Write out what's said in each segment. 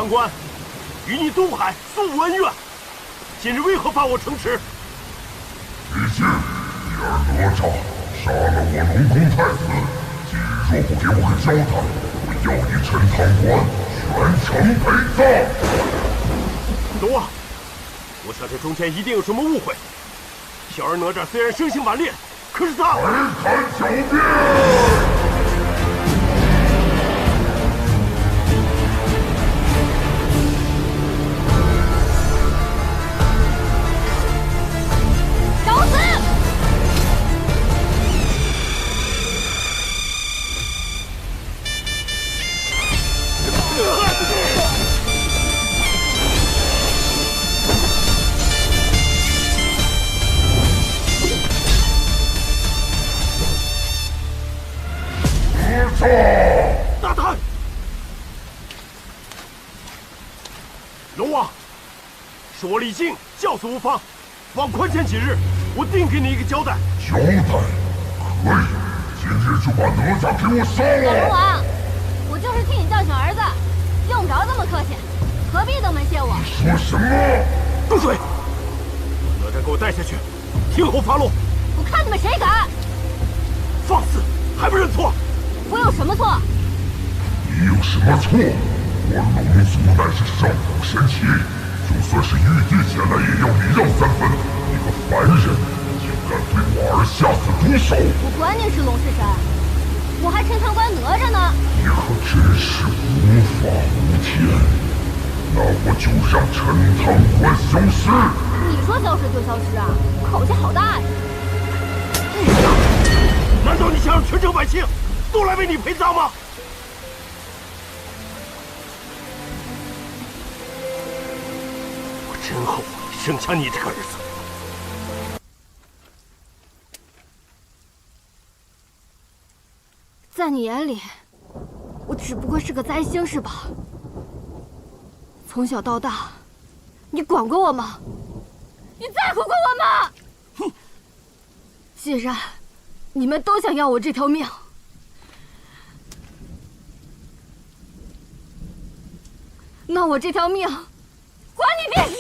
堂官，与你东海素无恩怨，今日为何发我城池？毕竟你儿哪吒杀了我龙宫太子，今日若不给我个交代，我要你陈堂官全城陪葬。龙王，我想这中间一定有什么误会。小儿哪吒虽然生性顽劣，可是他……还敢狡辩！ 大胆！龙王，是我李靖教唆无方，望宽限几日，我定给你一个交代。交代？可以，今日就把哪吒给我杀了！龙王，我就是替你叫醒儿子，用不着这么客气，何必登门谢我？你说什么？住嘴！把哪吒给我带下去，听候发落。我看你们谁敢！放肆，还不认错？ 我有什么错？你有什么错？我龙族乃是上古神奇，就算是玉帝前来，也要礼让3分。你个凡人，竟敢对我儿下此毒手！我管你是龙是神，我还陈堂官哪吒呢！你可真是无法无天！那我就让陈堂官消失。你说消失就消失啊？口气好大呀！难道你想让全城百姓？ 都来为你陪葬吗？我真后悔生下你这个儿子。在你眼里，我只不过是个灾星是吧？从小到大，你管过我吗？你在乎过我吗？哼！既然你们都想要我这条命。 那我这条命，还你便是。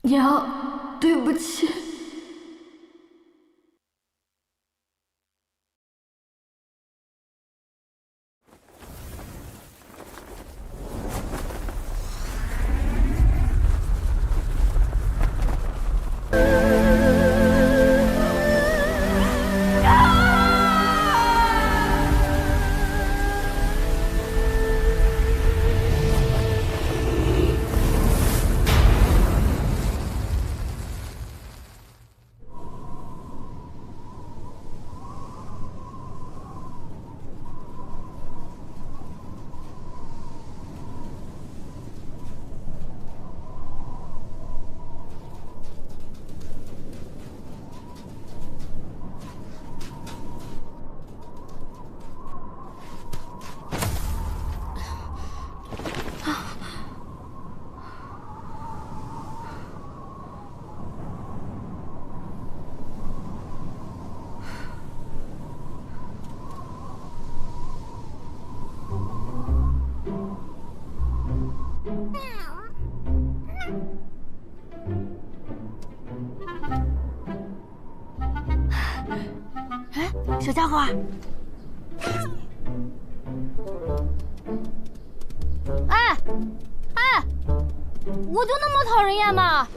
娘，对不起。哎，小家伙，哎，我就那么讨人厌吗？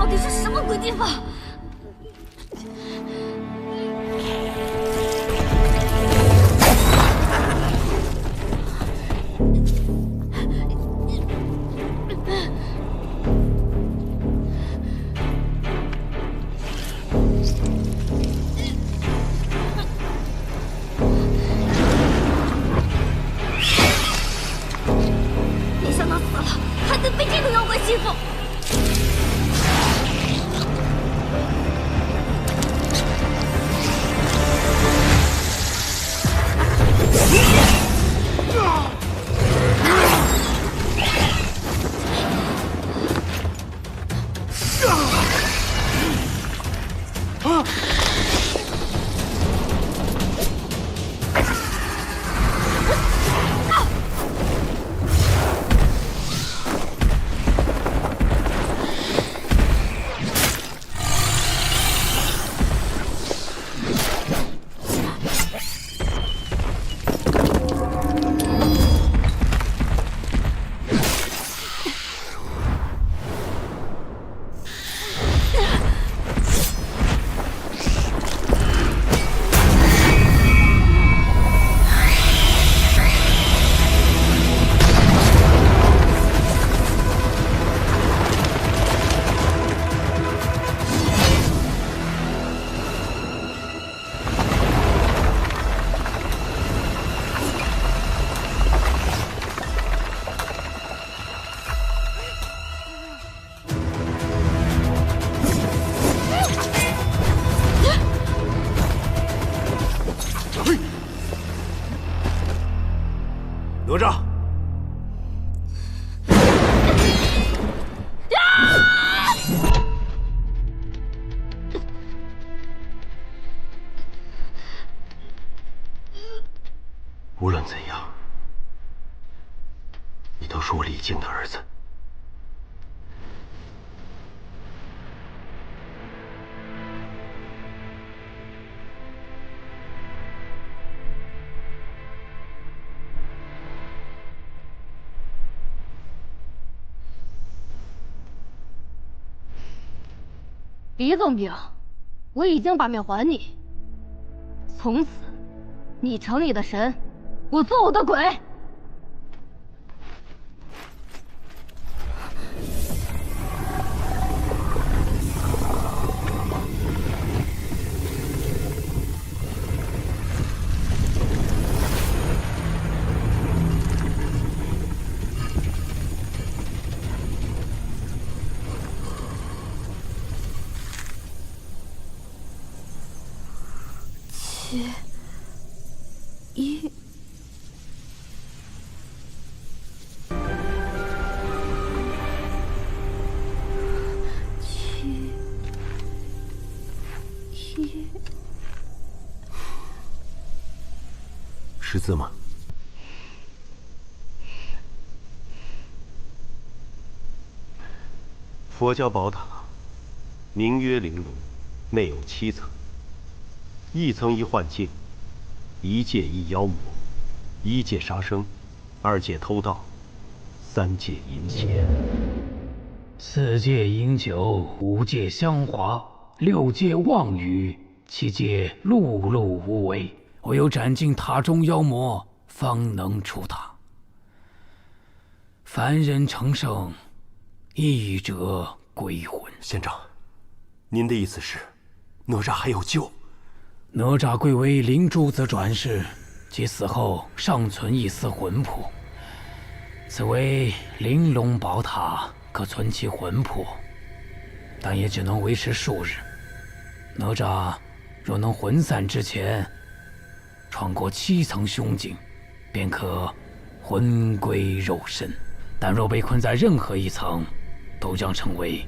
到底是什么鬼地方？没想到死了，还得被这个妖怪欺负。 哪吒，无论怎样，你都是我李靖的儿子。 李总兵，我已经把命还你。从此，你成你的神，我做我的鬼。7、1。识字吗？佛教宝塔，名曰玲珑，内有7层，一层一幻境，一界一妖魔，一界杀生，二界偷盗，三界淫邪，四界饮酒，五界香华，六界妄语，七界碌碌无为。唯有斩尽塔中妖魔，方能出塔。凡人成圣，一者归魂。县长，您的意思是，哪吒还有救？哪吒贵为灵珠子转世，其死后尚存一丝魂魄。此为玲珑宝塔，可存其魂魄，但也只能维持数日。哪吒若能魂散之前闯过7层凶境，便可魂归肉身；但若被困在任何一层，都将成为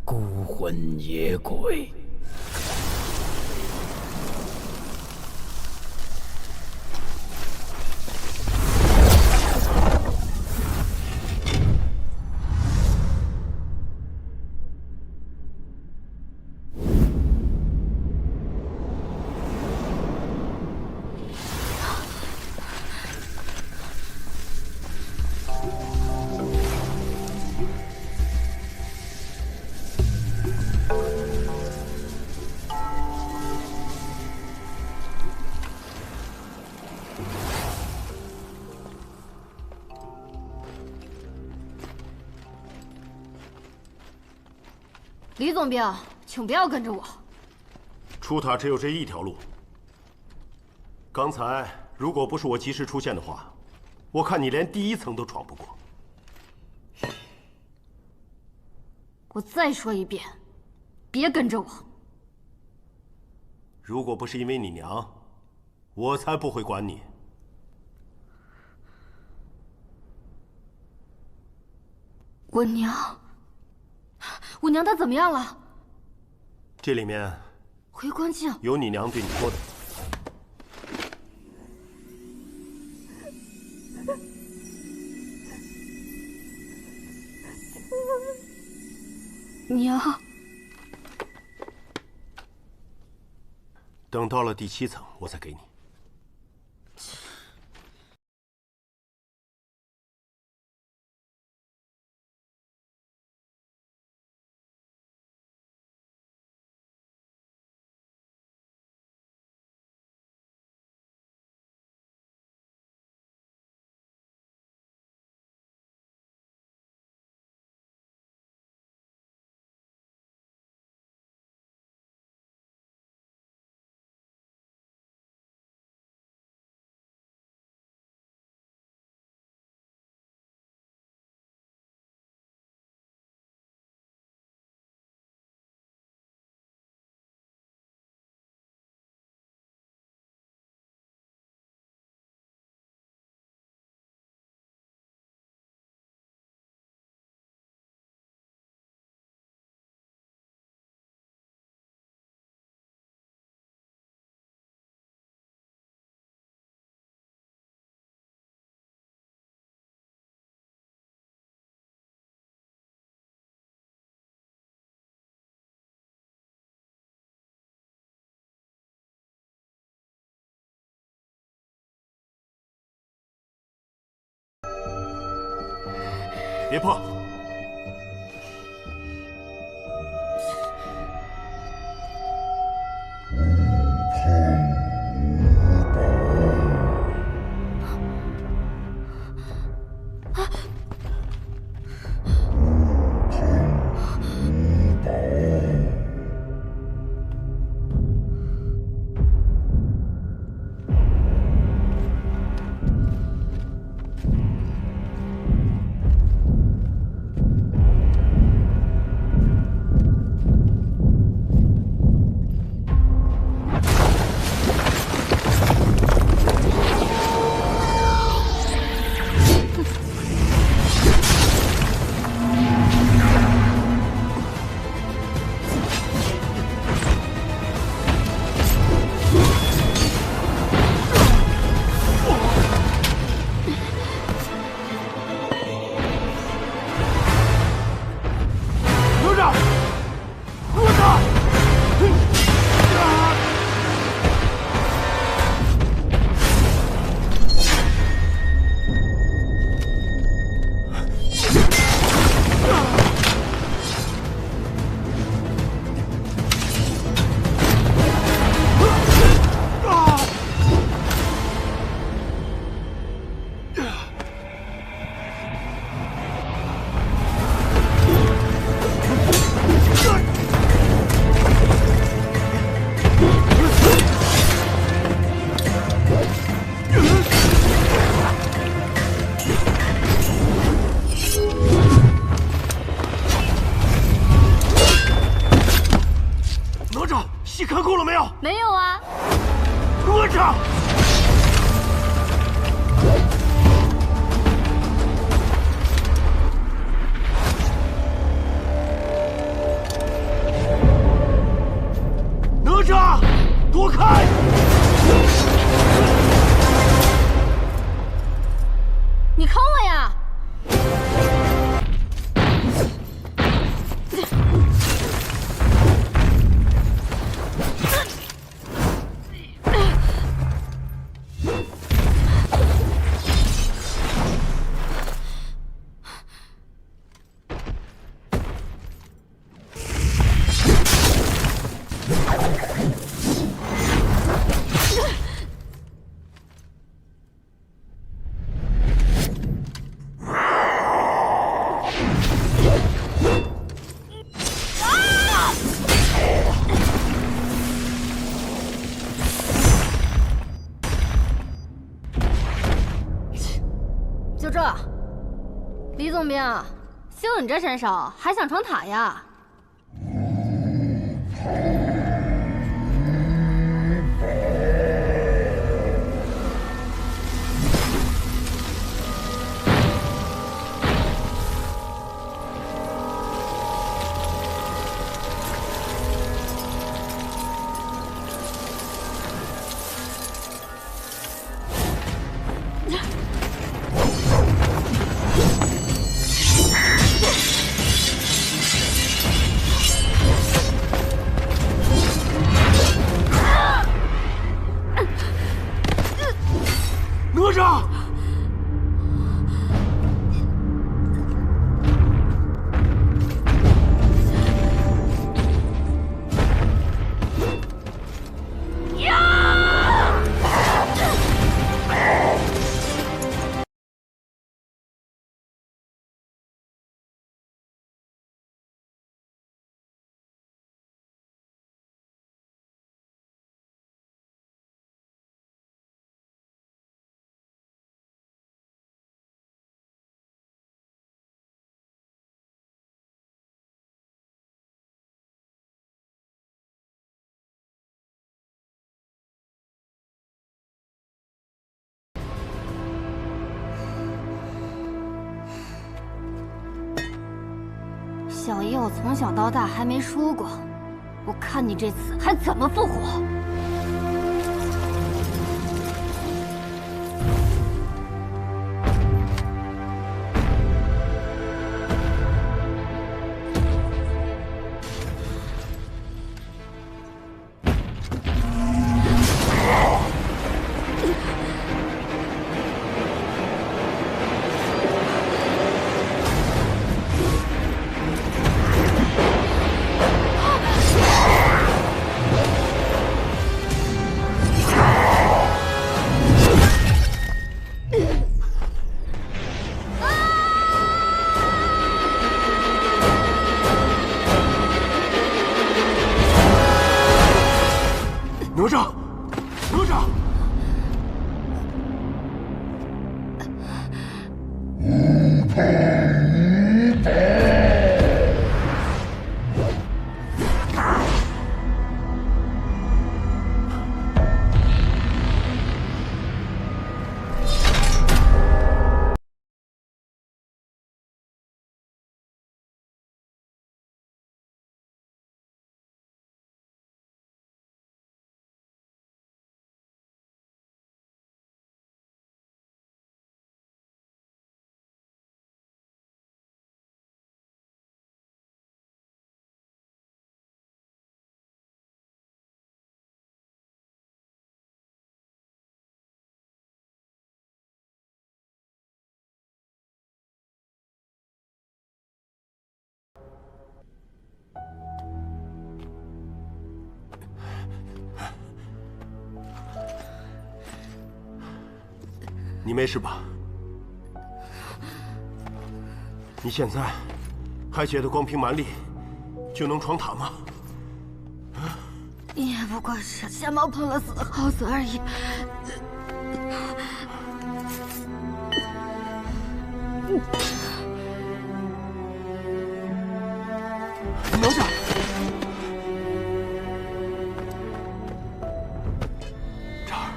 孤魂野鬼。李总兵，请不要跟着我。出塔只有这一条路。刚才如果不是我及时出现的话，我看你连第1层都闯不过。我再说一遍，别跟着我。如果不是因为你娘，我才不会管你。我娘她怎么样了？这里面回光镜有你娘对你说的。娘，等到了第7层，我再给你。别碰！看够了没有？没有啊。哪吒！哪吒，躲开！你坑我呀！ 哪兵，就你这身手，还想闯塔呀？哪吒！小爷我从小到大还没输过，我看你这次还怎么复活！哪吒，哪吒！无怕无怕！你没事吧？你现在还觉得光凭蛮力就能闯塔吗？也不过是瞎猫碰了死耗子而已。哪吒！这儿，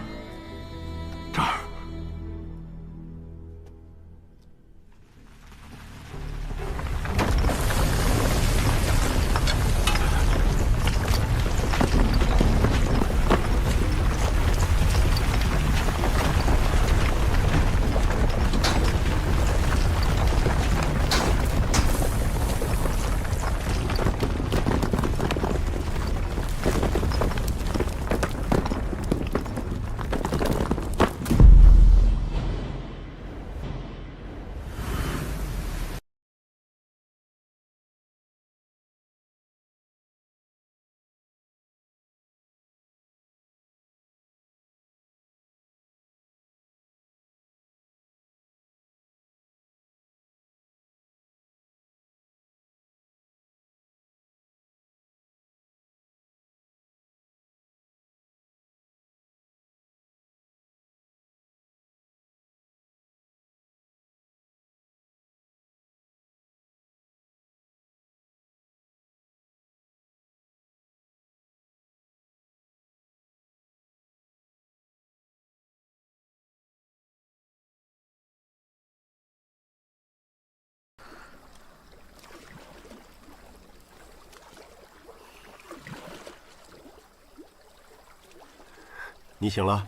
这儿。你醒了。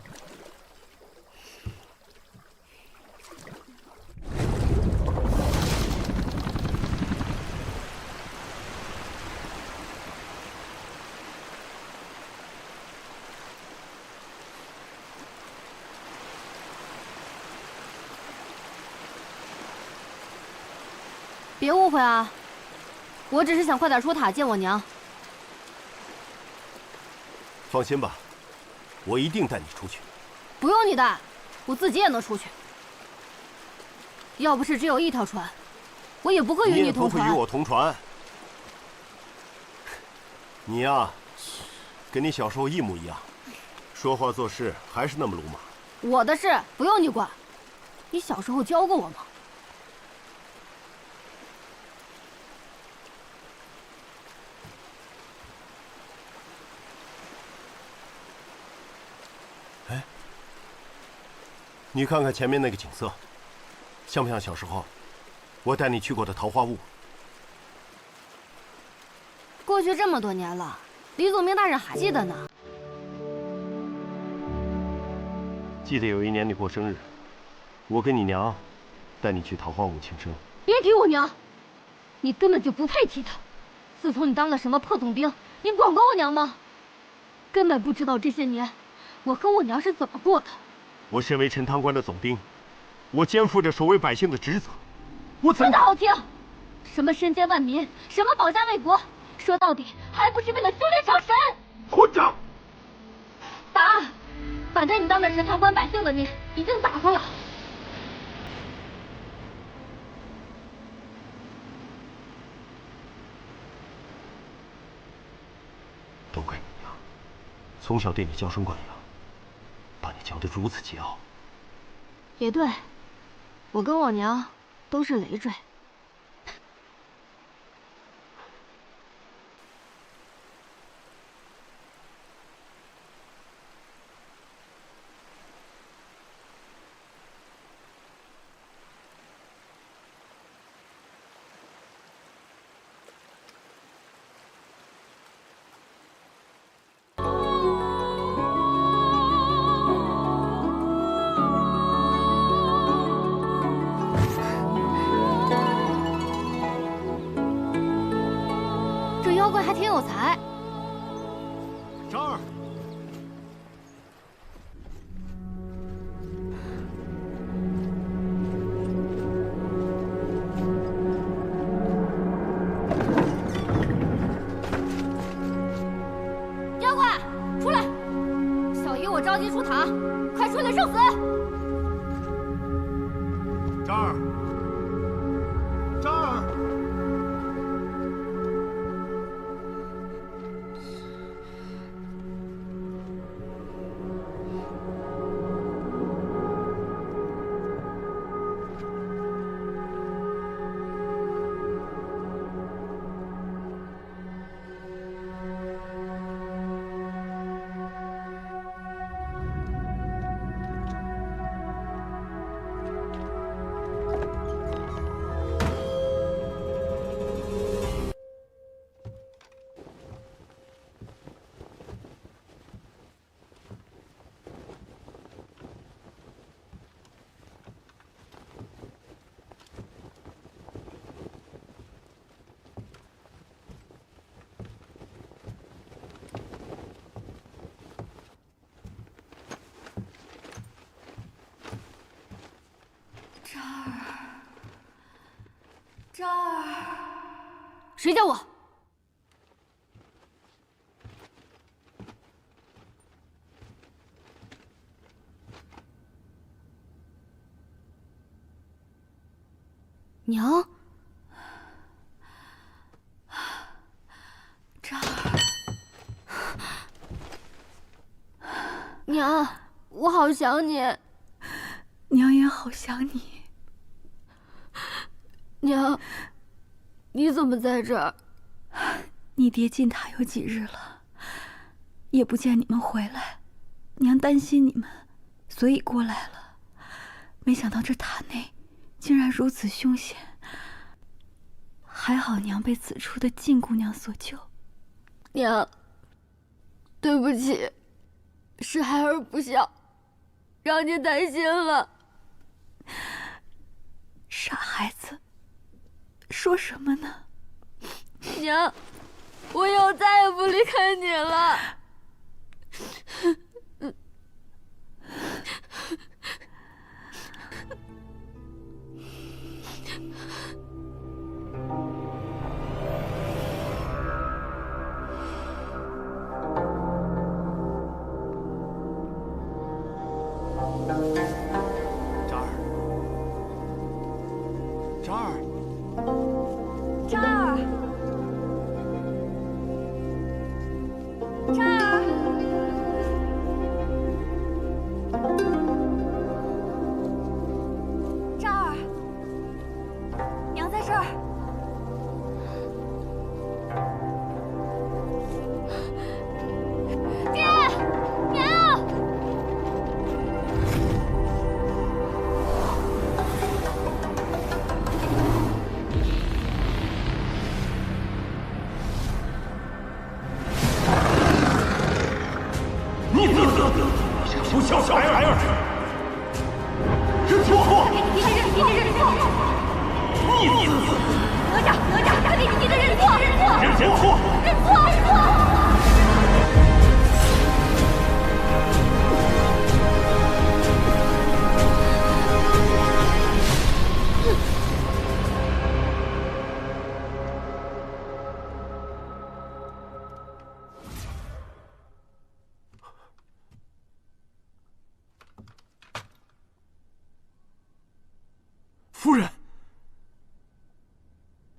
别误会啊，我只是想快点出塔见我娘。放心吧，我一定带你出去。不用你带，我自己也能出去。要不是只有一条船，我也不会与你同船。你也不会与我同船。你呀，跟你小时候一模一样，说话做事还是那么鲁莽。我的事不用你管，你小时候教过我吗？你看看前面那个景色，像不像小时候我带你去过的桃花坞？过去这么多年了，李祖明大人还记得呢。记得有一年你过生日，我跟你娘带你去桃花坞庆生。别提我娘，你根本就不配提她。自从你当了什么破总兵，你管过我娘吗？根本不知道这些年我和我娘是怎么过的。我身为陈塘关的总兵，我肩负着守卫百姓的职责。我怎说的好听，什么身兼万民，什么保家卫国，说到底还不是为了修炼成神。混账！打！反正你当着陈塘关百姓的面已经打过了。都怪你娘，从小对你娇生惯养，把你教得如此桀骜。也对，我跟我娘都是累赘。妖怪还挺有才。张儿，妖怪，出来！小姨我着急出塔，快出来受死！张儿，张儿。这儿，谁叫我？娘，这儿，娘，我好想你。娘也好想你。娘，你怎么在这儿？你爹进塔有几日了，也不见你们回来，娘担心你们，所以过来了。没想到这塔内竟然如此凶险，还好娘被此处的静姑娘所救。娘，对不起。是孩儿不孝，让您担心了。傻孩子，说什么呢？娘，我以后再也不离开你了。不孝小孩儿，认错！你认错！逆子！哪吒，你的认错！认错！夫人，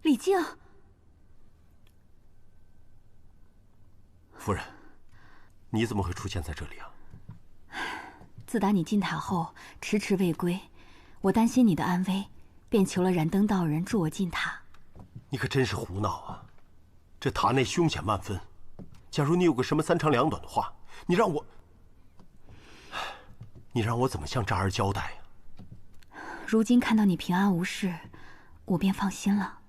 李靖，夫人，你怎么会出现在这里啊？自打你进塔后迟迟未归，我担心你的安危，便求了燃灯道人助我进塔。你可真是胡闹啊！这塔内凶险万分，假如你有个什么三长两短的话，你让我怎么向渣儿交代呀？如今看到你平安无事，我便放心了。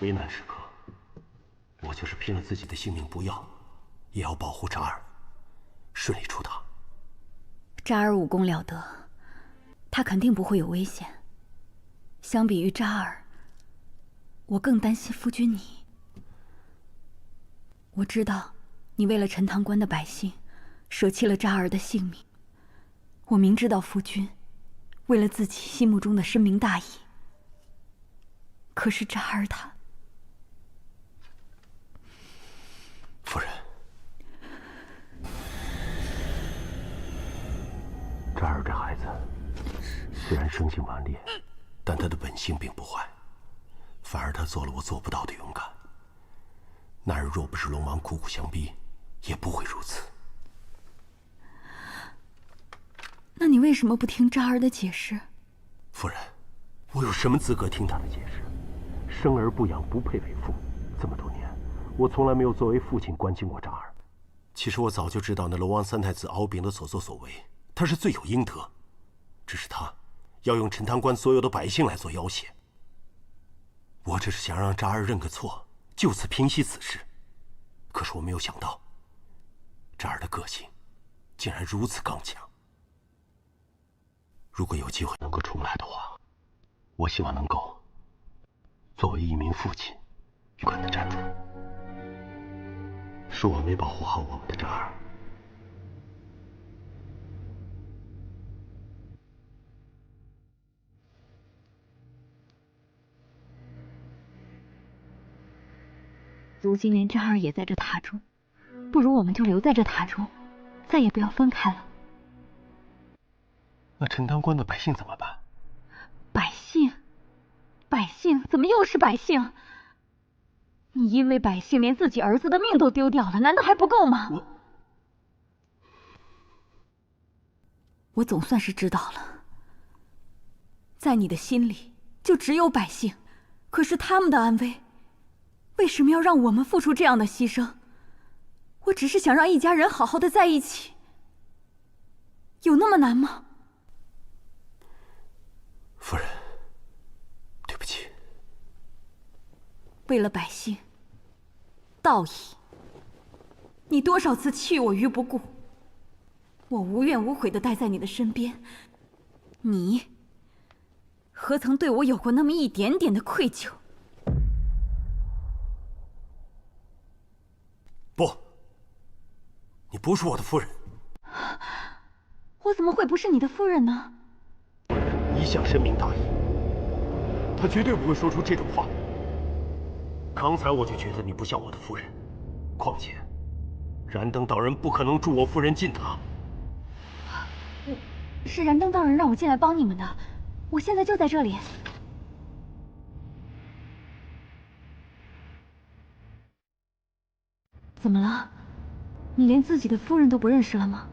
危难时刻，我就是拼了自己的性命不要，也要保护渣儿顺利出塔。渣儿武功了得，他肯定不会有危险。相比于渣儿，我更担心夫君你。我知道你为了陈塘关的百姓，舍弃了渣儿的性命。我明知道夫君为了自己心目中的深明大义，可是渣儿他……夫人，渣儿这孩子虽然生性顽劣，但他的本性并不坏，反而他做了我做不到的勇敢。那日若不是龙王苦苦相逼，也不会如此。那你为什么不听渣儿的解释？夫人，我有什么资格听他的解释？生而不养，不配为父。这么多年，我从来没有作为父亲关心过渣儿。其实我早就知道那龙王三太子敖丙的所作所为，他是罪有应得。只是他要用陈塘关所有的百姓来做要挟。我只是想让渣儿认个错，就此平息此事。可是我没有想到，渣儿的个性竟然如此刚强。如果有机会能够重来的话，我希望能够作为一名父亲，勇敢地站出来，是我没保护好我们的渣儿。如今连渣儿也在这塔中，不如我们就留在这塔中，再也不要分开了。那陈塘关的百姓怎么办？百姓怎么又是百姓？你因为百姓连自己儿子的命都丢掉了，难道还不够吗？我总算是知道了，在你的心里就只有百姓，可是他们的安危，为什么要让我们付出这样的牺牲？我只是想让一家人好好的在一起，有那么难吗？夫人，对不起。为了百姓，道义，你多少次弃我于不顾，我无怨无悔的待在你的身边，你何曾对我有过那么一点点的愧疚？不，你不是我的夫人。我怎么会不是你的夫人呢？一向深明大义，他绝对不会说出这种话。刚才我就觉得你不像我的夫人，况且，燃灯道人不可能助我夫人进塔。是燃灯道人让我进来帮你们的，我现在就在这里。怎么了？你连自己的夫人都不认识了吗？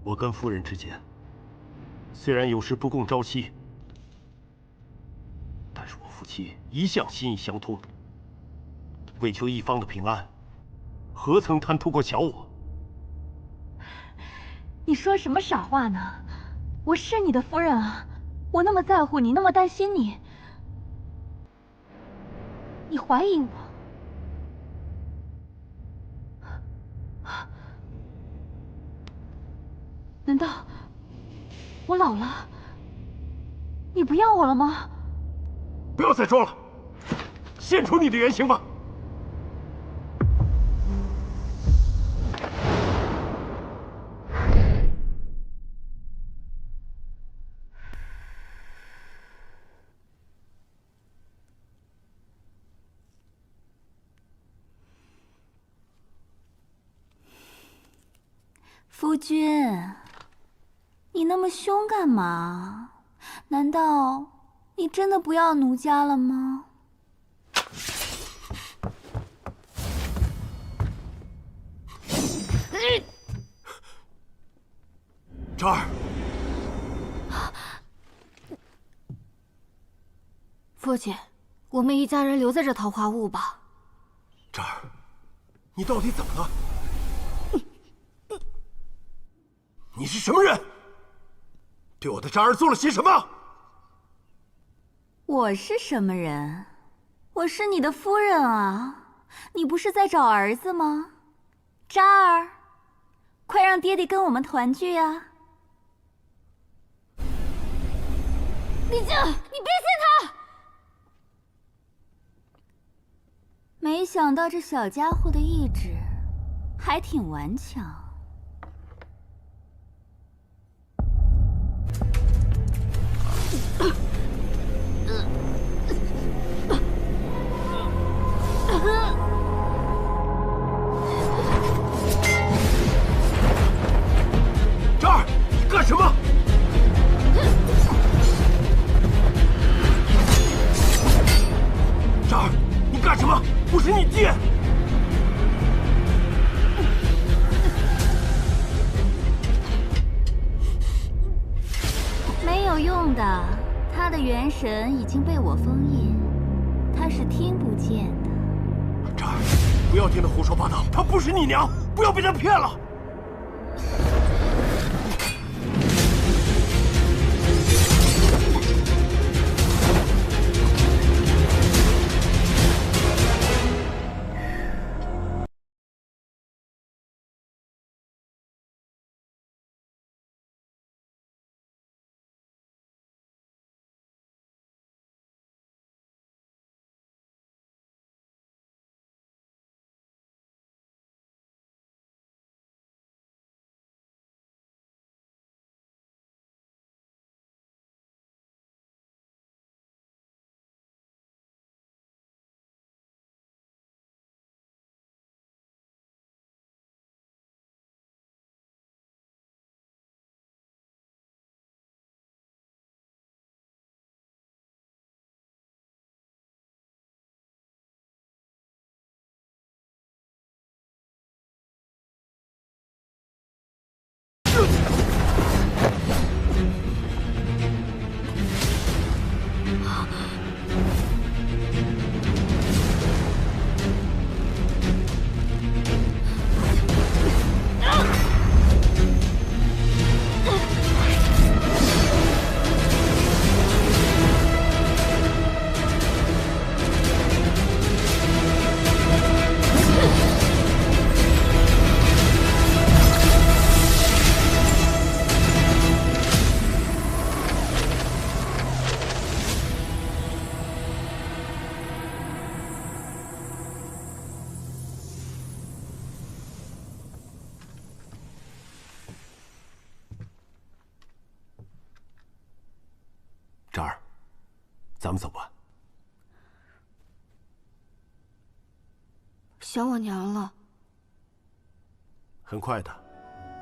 我跟夫人之间虽然有时不共朝夕，但是我夫妻一向心意相通。为求一方的平安，何曾贪图过小我？你说什么傻话呢？我是你的夫人啊，我那么在乎你，那么担心你，你怀疑我？难道我老了，你不要我了吗？不要再装了，现出你的原形吧！夫君，你那么凶干嘛？难道你真的不要奴家了吗？昭儿，父亲，我们一家人留在这桃花坞吧。昭儿，你到底怎么了？你是什么人？对我的渣儿做了些什么？我是什么人？我是你的夫人啊！你不是在找儿子吗？渣儿，快让爹爹跟我们团聚啊！李靖，你别信他！没想到这小家伙的意志还挺顽强。渣儿，你干什么？渣儿，你干什么？我是你爹！没有用的，他的元神已经被我封印，他是听不见的。渣儿，不要听他胡说八道，她不是你娘，不要被他骗了。咱们走吧。想我娘了？很快的，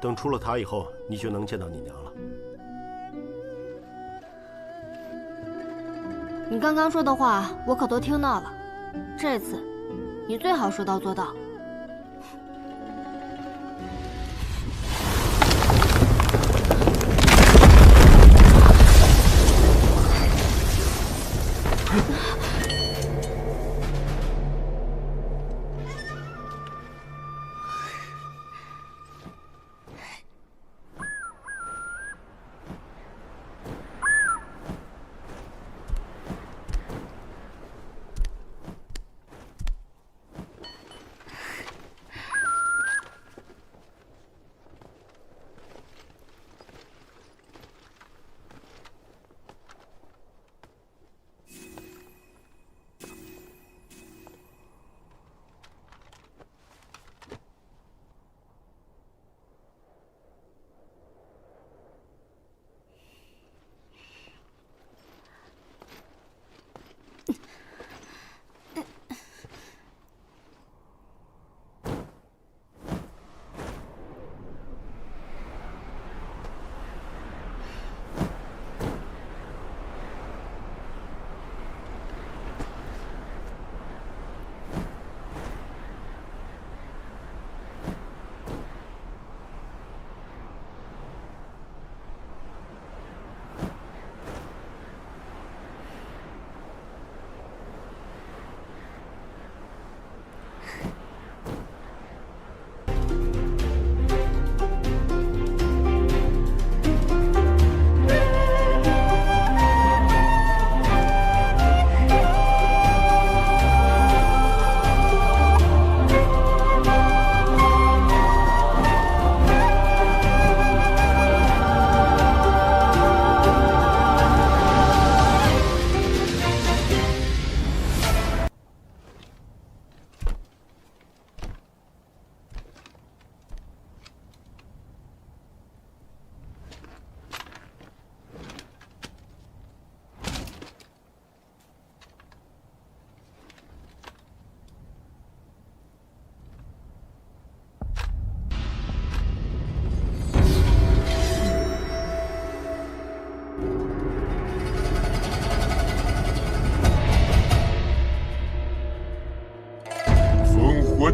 等出了塔以后，你就能见到你娘了。你刚刚说的话，我可都听到了。这次，你最好说到做到。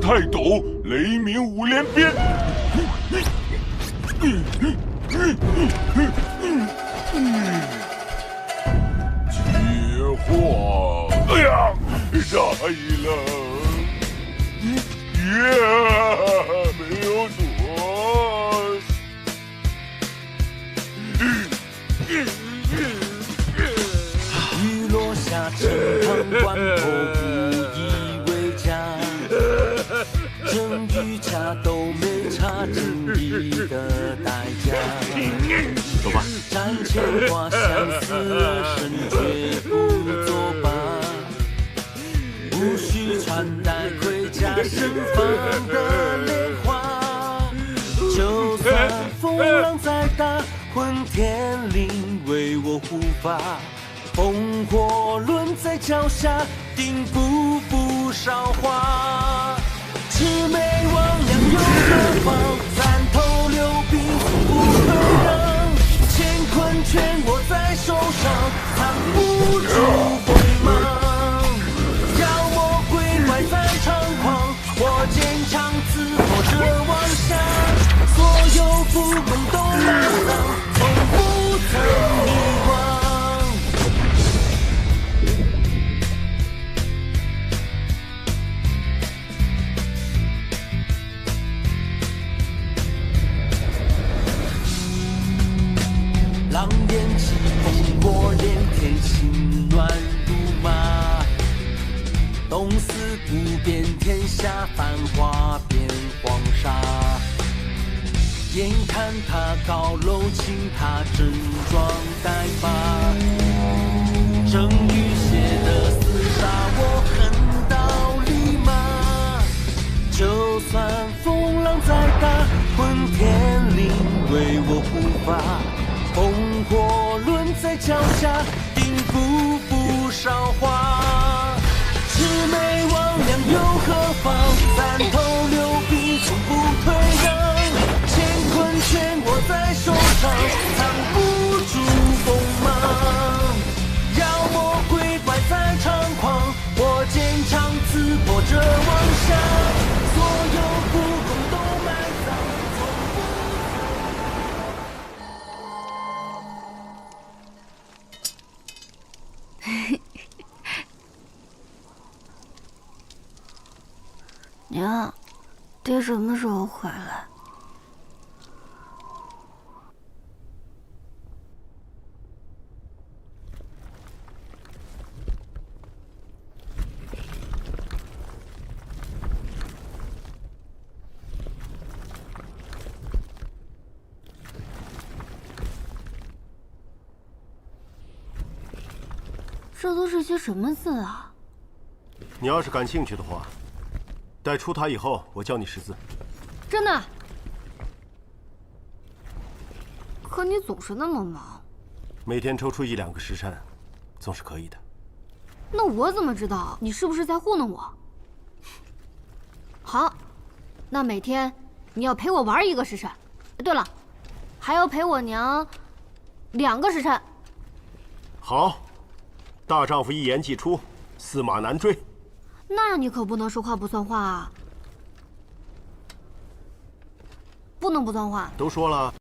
泰斗，雷鸣五连鞭。接话，哎呀，大意了。没有错。雨落下，城旁关口不以为家。真与假都没差正义的代价。走吧。战前话相思而生，绝不作罢。无需穿戴盔甲，盛放的莲花。就算风浪再大，混天绫为我护法。烽火轮在脚下，定步步韶华。魑魅魍魉又何妨？三头六臂不可让。乾坤全握在手上，藏不住锋芒。妖魔鬼怪在猖狂，我坚强自破这妄想。所有符文都埋葬，从不曾遗忘。狼烟起，烽火连天，心乱如麻。东司不变天下，繁华变黄沙。眼看他高楼倾塌，整装待发。正与邪的厮杀，我横刀立马。就算风浪再大，混天绫为我护法。烽火轮在脚下，定步步娘，爹什么时候回来？这都是些什么字啊？你要是感兴趣的话，待出塔以后，我教你识字。真的？可你总是那么忙。每天抽出1、2个时辰，总是可以的。那我怎么知道你是不是在糊弄我？好，那每天你要陪我玩1个时辰。对了，还要陪我娘2个时辰。好。大丈夫一言既出，驷马难追。那你可不能说话不算话啊！不能不算话。都说了。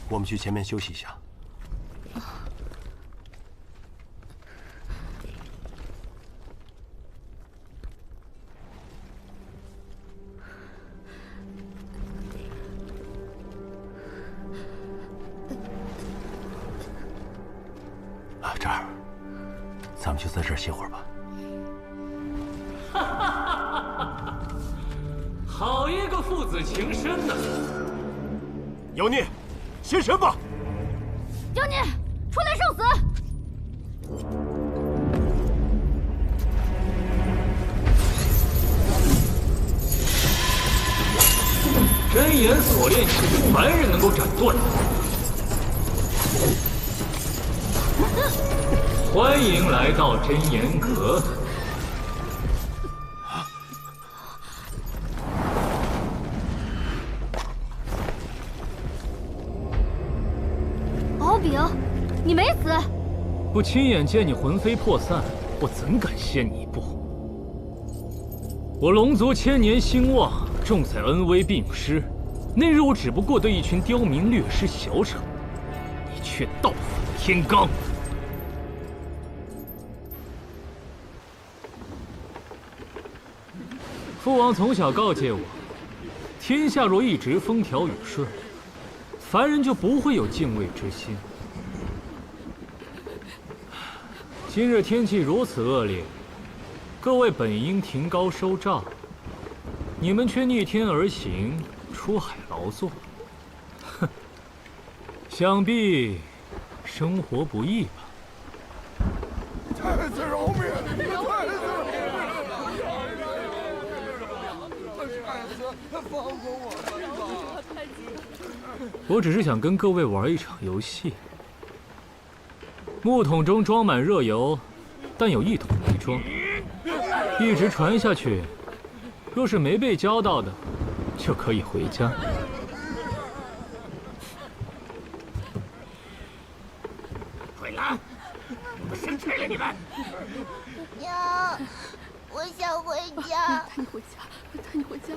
我们去前面休息一下。这儿，咱们就在这儿歇会儿吧。哈哈哈哈！好一个父子情深呐！妖孽！现身吧！妖孽，出来受死！真言锁链岂是凡人能够斩断的？欢迎来到真言阁。敖丙，你没死。不亲眼见你魂飞魄散，我怎敢先你一步？我龙族千年兴旺，重在恩威并施。那日我只不过对一群刁民略施小惩，你却倒反天罡。父王从小告诫我，天下若一直风调雨顺，凡人就不会有敬畏之心。今日天气如此恶劣，各位本应停高收帐，你们却逆天而行，出海劳作。哼，想必生活不易吧？太子饶命！太子饶命！太子，放过我吧！我只是想跟各位玩一场游戏。木桶中装满热油，但有1桶没装，一直传下去。若是没被浇到的，就可以回家。快来！我生气了你们！娘，我想回家。带你回家，带你回家。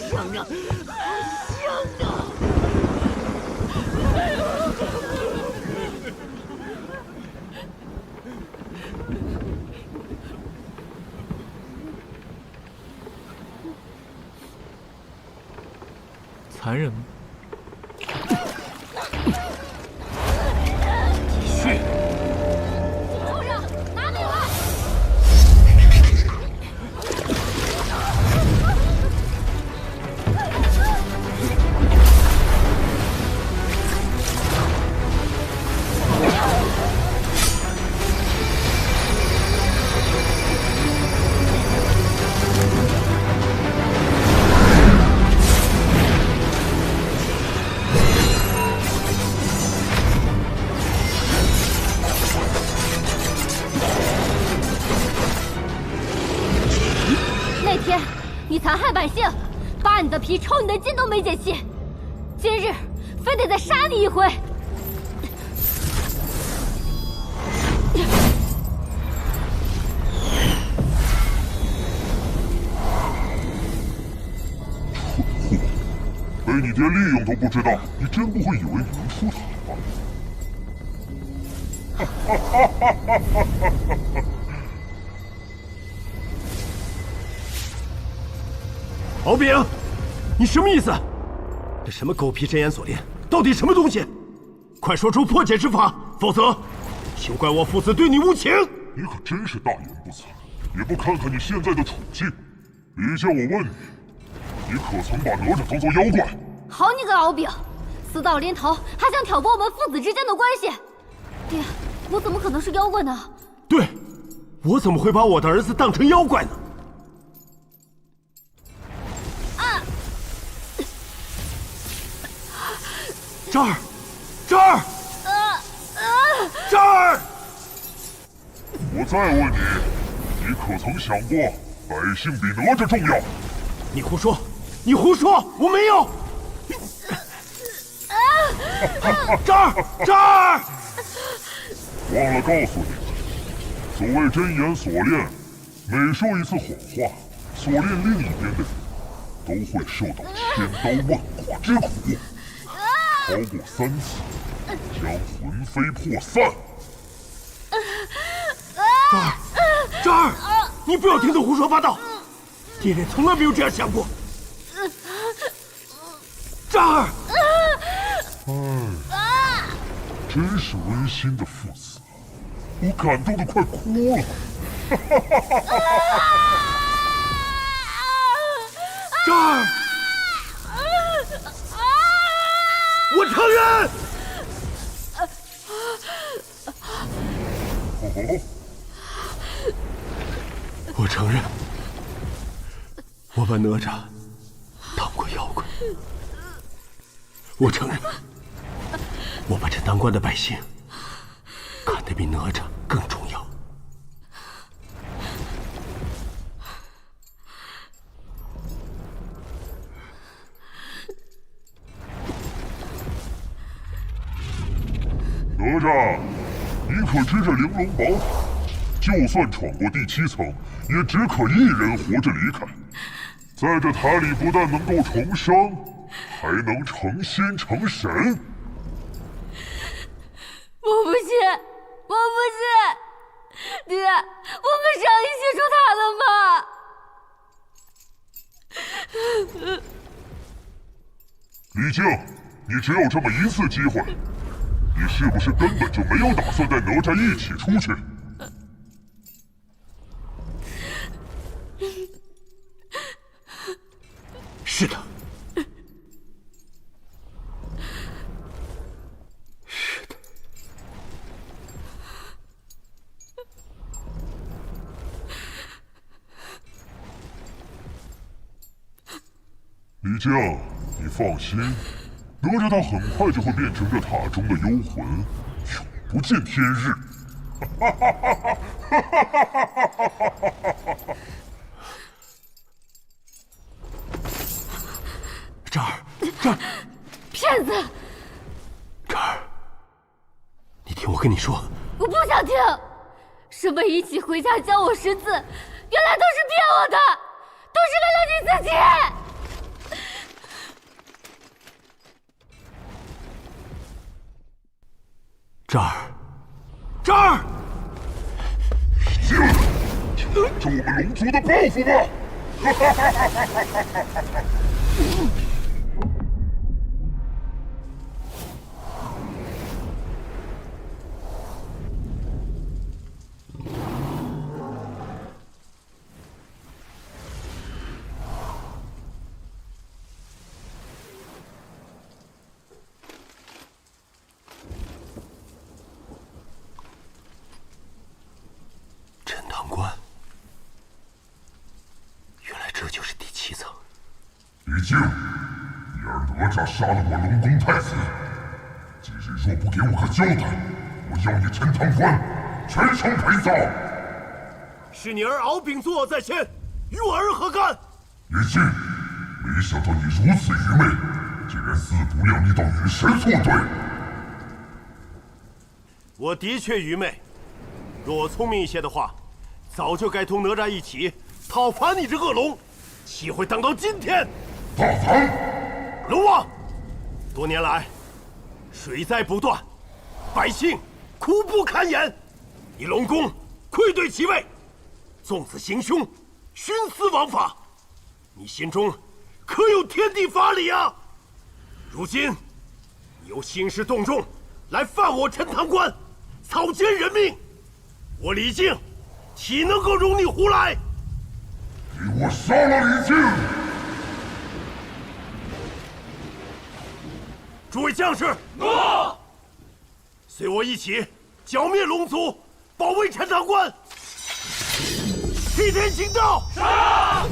香啊，香啊！残忍吗？继续！畜生，拿命来！皮抽你的筋都没解气，今日非得再杀你一回。被你爹利用都不知道，你真不会以为你能出塔吧？敖丙，你什么意思？这什么狗皮真言锁链，到底什么东西？快说出破解之法，否则休怪我父子对你无情！你可真是大言不惭，也不看看你现在的处境。李靖，我问你，你可曾把哪吒当作妖怪？好你个敖丙，死到临头还想挑拨我们父子之间的关系！爹，我怎么可能是妖怪呢？对，我怎么会把我的儿子当成妖怪呢？这儿，这儿，这儿！我再问你，你可曾想过百姓比哪吒重要？你胡说！你胡说！我没有！这儿，这儿！忘了告诉你们，所谓真言锁链，每说一次谎话，锁链另一边的人都会受到千刀万剐之苦。超过3次，将魂飞魄散。这儿，你不要听他胡说八道，爹爹从来没有这样想过。这儿，真是温馨的父子，我感动得快哭了。这儿。我承认。我承认，我把哪吒当过妖怪。我承认，我把这当官的百姓看得比哪吒更重要。哪吒，你可知这玲珑宝塔，就算闯过第7层，也只可一人活着离开。在这塔里，不但能够重生，还能成仙成神。我不信，我不信，爹，我们上一起出塔的吗？李靖，你只有这么一次机会。你是不是根本就没有打算带哪吒一起出去？是的，是的。李靖，你放心。哪吒他很快就会变成这塔中的幽魂，永不见天日。这儿，骗子！这儿，你听我跟你说。我不想听，什么一起回家教我识字，原来都是骗我的，都是为了你自己。这儿，这儿！行，听着我们龙族的报复吧！李靖，你儿哪吒杀了我龙宫太子，今日若不给我个交代，我要你陈塘关全城陪葬。是你儿敖丙作恶在先，与我儿何干？李靖，没想到你如此愚昧，竟然自不量力到与神作对。我的确愚昧，若我聪明一些的话，早就该同哪吒一起讨伐你这恶龙，岂会等到今天？大唐，龙王，多年来水灾不断，百姓苦不堪言，你龙宫愧对其位，纵子行凶，徇私枉法，你心中可有天地法理啊？如今你又兴师动众来犯我陈塘关，草菅人命，我李靖岂能够容你胡来？给我杀了李靖！诸位将士，诺！随我一起剿灭龙族，保卫陈塘关。替天行道。杀！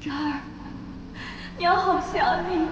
哲儿，娘好想你。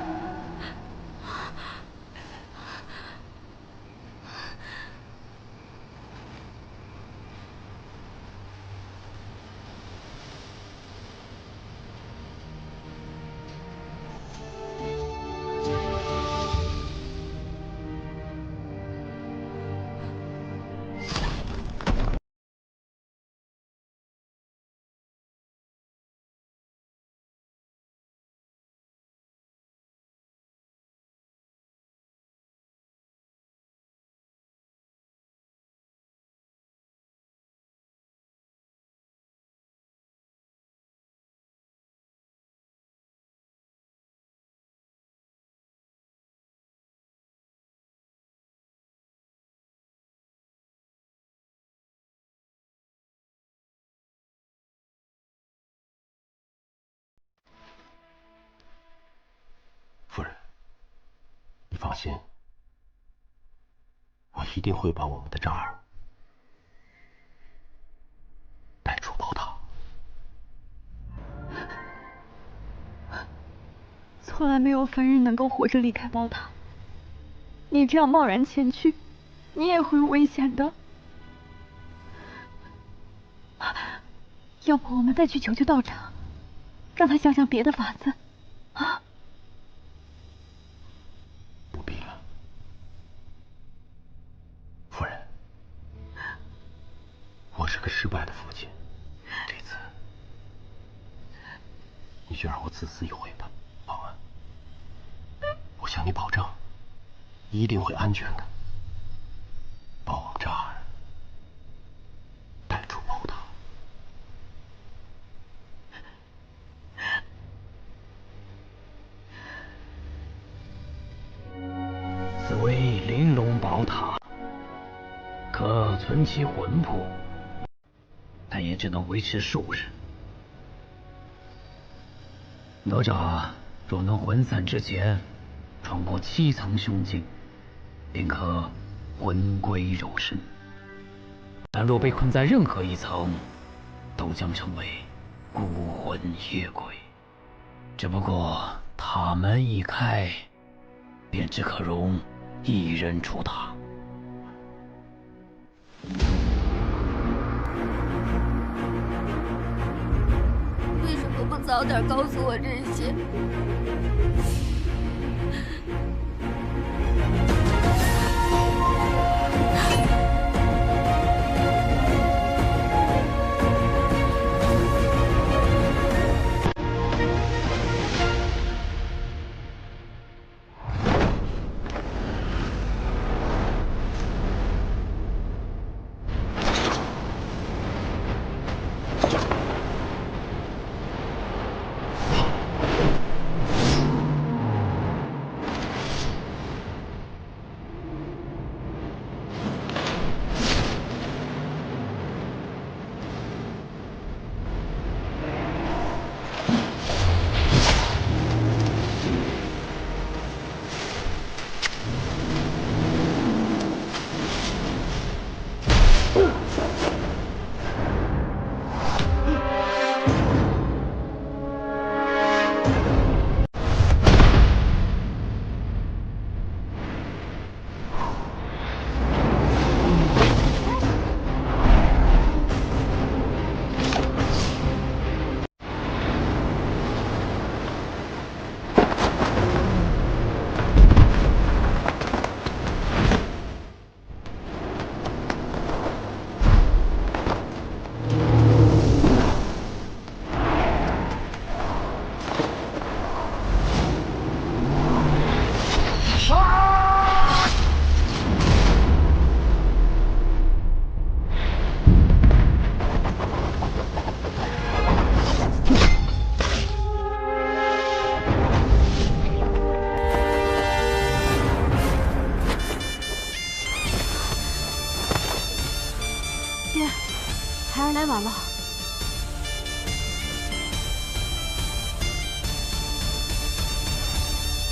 夫人，你放心，我一定会把我们的渣儿带出宝塔。从来没有凡人能够活着离开宝塔，你这样贸然前去，你也会有危险的。要不我们再去求求道长，让他想想别的法子，啊？不必了，夫人，我是个失败的父亲，这次你就让我自私一回吧，好吗？我向你保证，一定会安全的，把我们这儿带出宝塔。此为玲珑宝塔，可存其魂魄，但也只能维持数日。哪吒若能魂散之前穿过7层凶境，便可魂归肉身；但若被困在任何一层，都将成为孤魂野鬼。只不过塔门一开，便只可容一人出塔。为什么不早点告诉我这些？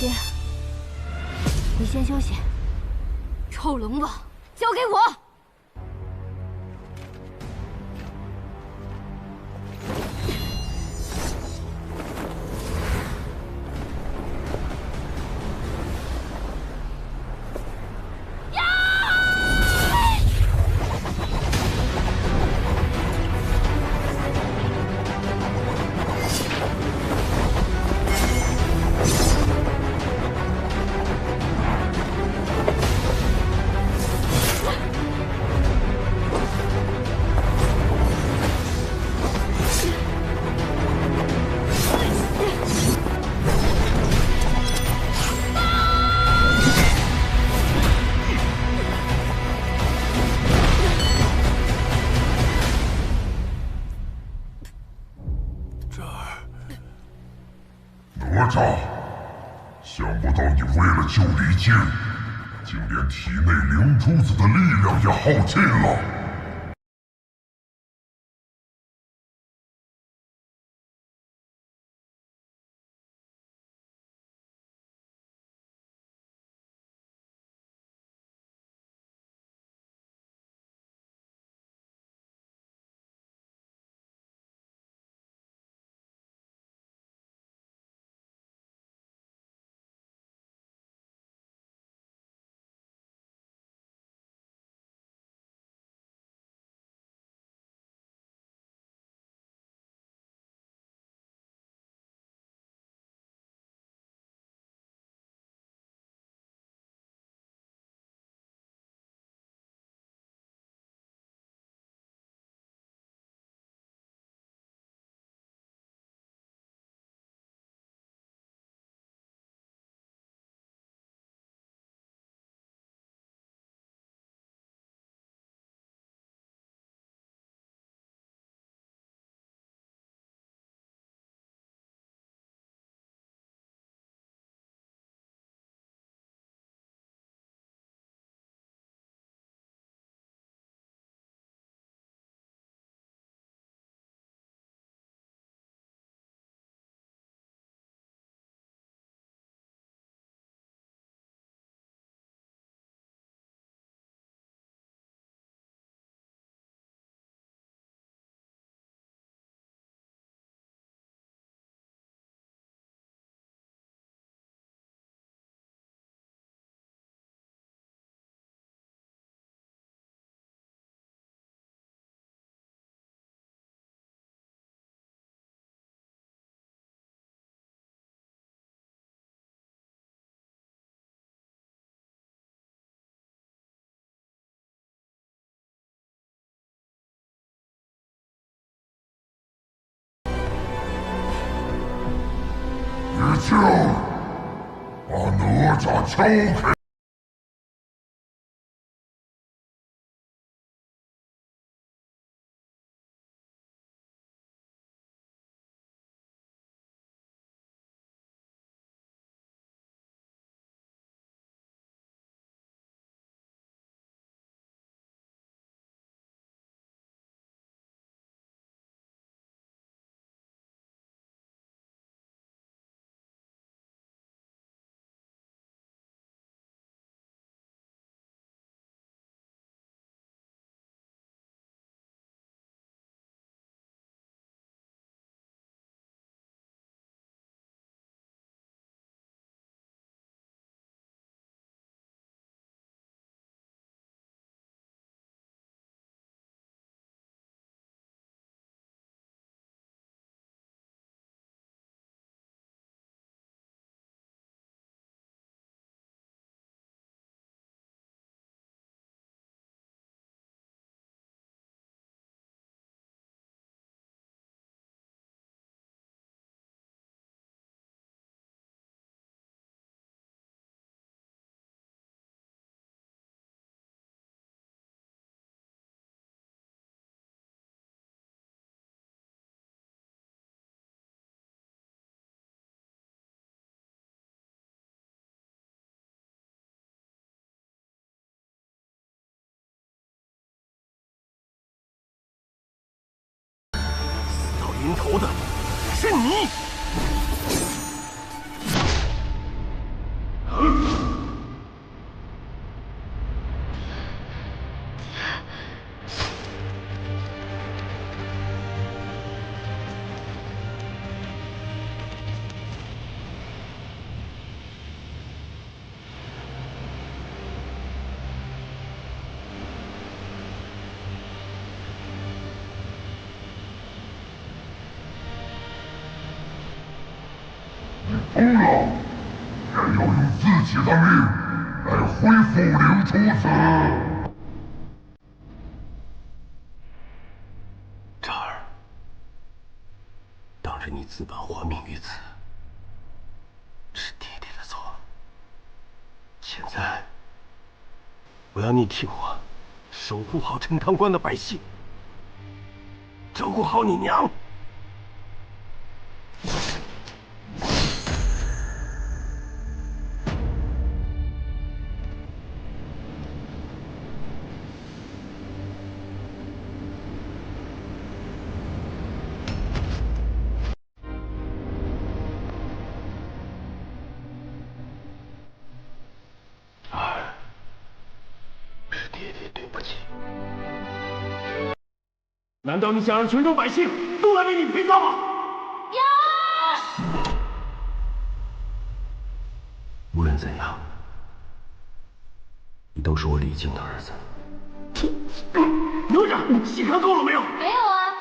爹，你先休息。臭龙王，交给我。哪吒，想不到你为了救李靖，竟连体内灵珠子的力量也耗尽了。李靖，把哪吒交给。临头的是你！除了，也要用自己的命来恢复灵珠子。渣儿，当着你自把活命于此，是爹爹的错。现在，我要你替我守护好陈塘关的百姓，照顾好你娘。难道你想让全州百姓都来为你陪葬吗？无论怎样，你都是我李靖的儿子。哪吒，戏看够了没有？没有啊。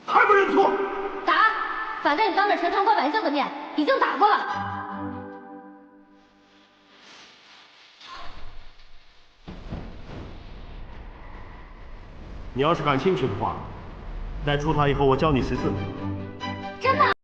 还不认错？打！反正你当着陈塘关百姓的面已经打过了。你要是感兴趣的话，待出塔以后，我教你14。真的？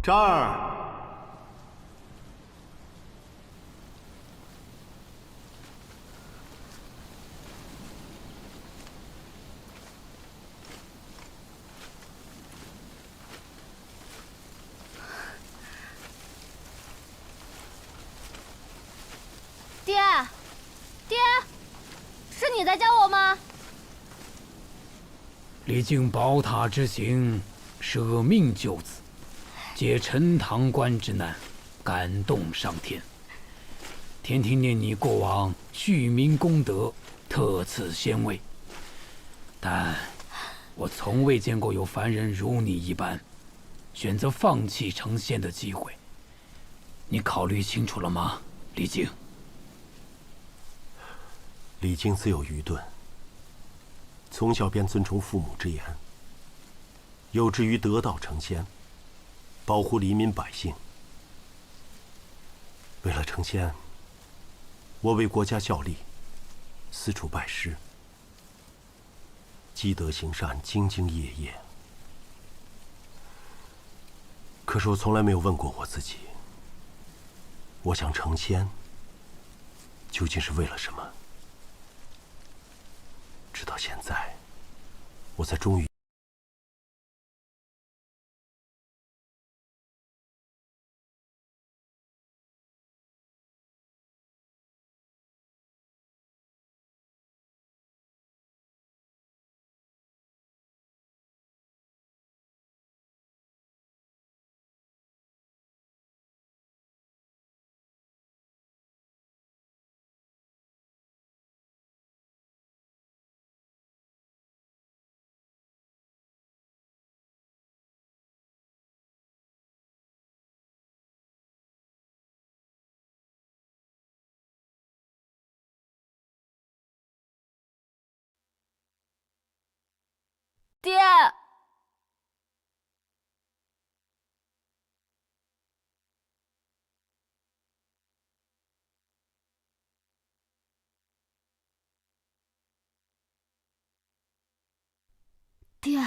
渣儿，爹，爹，是你在教我吗？李靖宝塔之行，舍命救子，解陈塘关之难，感动上天。天庭念你过往恤民功德，特赐仙位。但我从未见过有凡人如你一般，选择放弃成仙的机会。你考虑清楚了吗，李靖？李靖自有愚钝，从小便尊崇父母之言，有志于得道成仙，保护黎民百姓。为了成仙，我为国家效力，四处拜师，积德行善，兢兢业业。可是我从来没有问过我自己，我想成仙究竟是为了什么？直到现在，我才终于。爹，爹，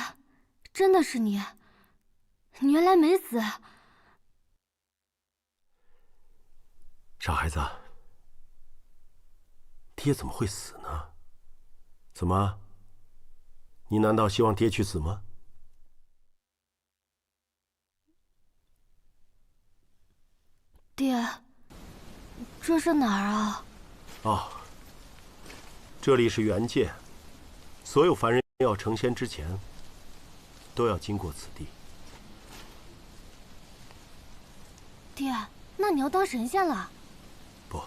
真的是你，你原来没死。傻孩子，爹怎么会死呢？怎么？你难道希望爹去死吗？爹，这是哪儿啊？哦，这里是元界，所有凡人要成仙之前，都要经过此地。爹，那你要当神仙了？不，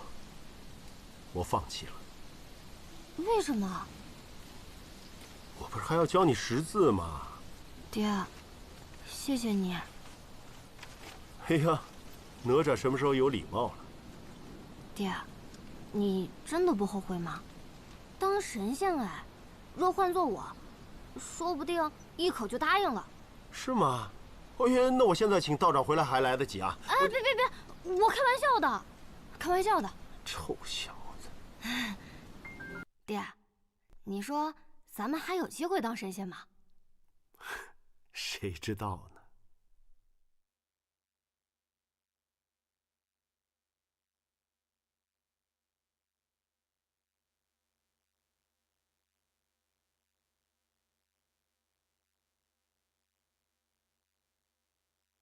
我放弃了。为什么？我不是还要教你识字吗？爹，谢谢你。哎呀，哪吒什么时候有礼貌了？爹，你真的不后悔吗？当神仙哎，若换做我，说不定一口就答应了。是吗？哎呀，那我现在请道长回来还来得及啊！哎，别，我开玩笑的，开玩笑的。臭小子！爹，你说咱们还有机会当神仙吗？谁知道呢？